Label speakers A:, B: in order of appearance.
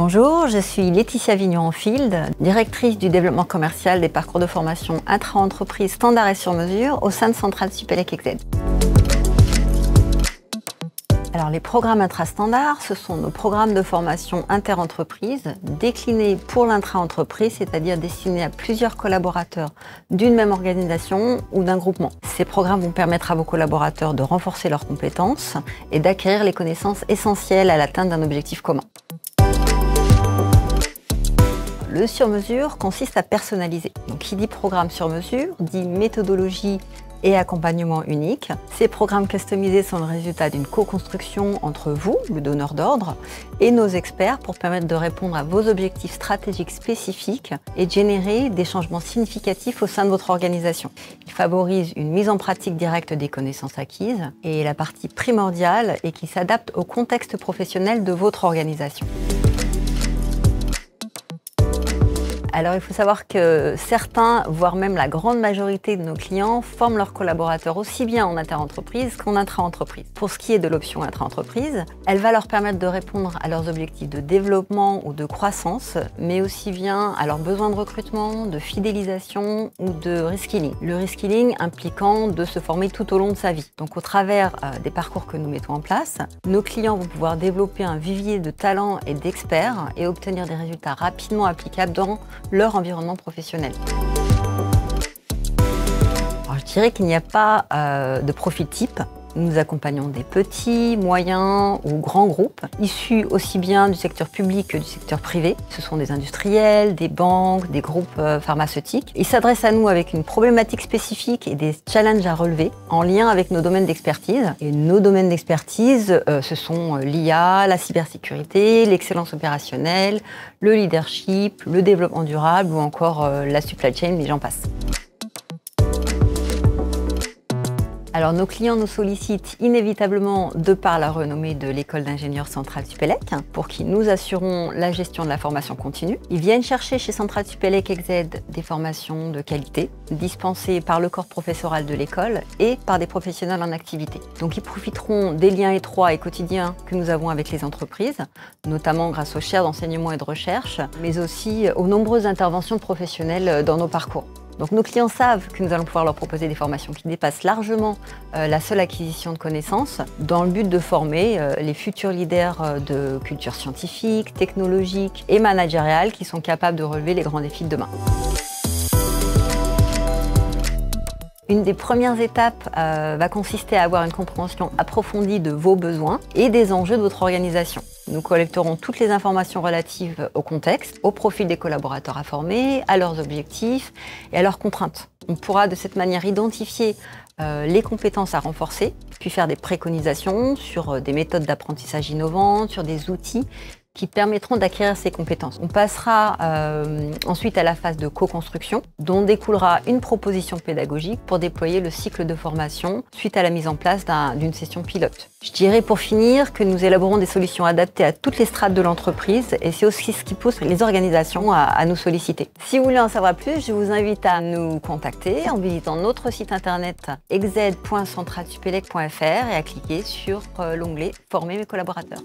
A: Bonjour, je suis Laetitia Vigneron-Field, directrice du développement commercial des parcours de formation intra-entreprise standard et sur mesure au sein de Centrale Supélec EXED. Alors, les programmes intra-standard, ce sont nos programmes de formation inter-entreprise déclinés pour l'intra-entreprise, c'est-à-dire destinés à plusieurs collaborateurs d'une même organisation ou d'un groupement. Ces programmes vont permettre à vos collaborateurs de renforcer leurs compétences et d'acquérir les connaissances essentielles à l'atteinte d'un objectif commun. Le sur-mesure consiste à personnaliser. Donc, qui dit programme sur-mesure dit méthodologie et accompagnement unique. Ces programmes customisés sont le résultat d'une co-construction entre vous, le donneur d'ordre, et nos experts pour permettre de répondre à vos objectifs stratégiques spécifiques et de générer des changements significatifs au sein de votre organisation. Ils favorisent une mise en pratique directe des connaissances acquises et la partie primordiale est qu'ils s'adaptent au contexte professionnel de votre organisation. Alors, il faut savoir que certains, voire même la grande majorité de nos clients, forment leurs collaborateurs aussi bien en inter-entreprise qu'en intra-entreprise. Pour ce qui est de l'option intra-entreprise, elle va leur permettre de répondre à leurs objectifs de développement ou de croissance, mais aussi bien à leurs besoins de recrutement, de fidélisation ou de reskilling. Le reskilling impliquant de se former tout au long de sa vie. Donc, au travers des parcours que nous mettons en place, nos clients vont pouvoir développer un vivier de talents et d'experts et obtenir des résultats rapidement applicables dans leur environnement professionnel. Alors, je dirais qu'il n'y a pas de profil type. Nous accompagnons des petits, moyens ou grands groupes, issus aussi bien du secteur public que du secteur privé. Ce sont des industriels, des banques, des groupes pharmaceutiques. Ils s'adressent à nous avec une problématique spécifique et des challenges à relever en lien avec nos domaines d'expertise. Et nos domaines d'expertise, ce sont l'IA, la cybersécurité, l'excellence opérationnelle, le leadership, le développement durable ou encore la supply chain, mais j'en passe. Alors, nos clients nous sollicitent inévitablement de par la renommée de l'école d'ingénieurs Centrale Supélec, pour qui nous assurons la gestion de la formation continue. Ils viennent chercher chez Centrale Supélec EXED des formations de qualité, dispensées par le corps professoral de l'école et par des professionnels en activité. Donc, ils profiteront des liens étroits et quotidiens que nous avons avec les entreprises, notamment grâce aux chaires d'enseignement et de recherche, mais aussi aux nombreuses interventions professionnelles dans nos parcours. Donc, nos clients savent que nous allons pouvoir leur proposer des formations qui dépassent largement la seule acquisition de connaissances dans le but de former les futurs leaders de culture scientifique, technologique et managériale qui sont capables de relever les grands défis de demain. Une des premières étapes va consister à avoir une compréhension approfondie de vos besoins et des enjeux de votre organisation. Nous collecterons toutes les informations relatives au contexte, au profil des collaborateurs à former, à leurs objectifs et à leurs contraintes. On pourra de cette manière identifier les compétences à renforcer, puis faire des préconisations sur des méthodes d'apprentissage innovantes, sur des outils qui permettront d'acquérir ces compétences. On passera ensuite à la phase de co-construction, dont découlera une proposition pédagogique pour déployer le cycle de formation suite à la mise en place d'une session pilote. Je dirais pour finir que nous élaborons des solutions adaptées à toutes les strates de l'entreprise et c'est aussi ce qui pousse les organisations à nous solliciter. Si vous voulez en savoir plus, je vous invite à nous contacter en visitant notre site internet exed.centralesupélec.fr et à cliquer sur l'onglet « Former mes collaborateurs ».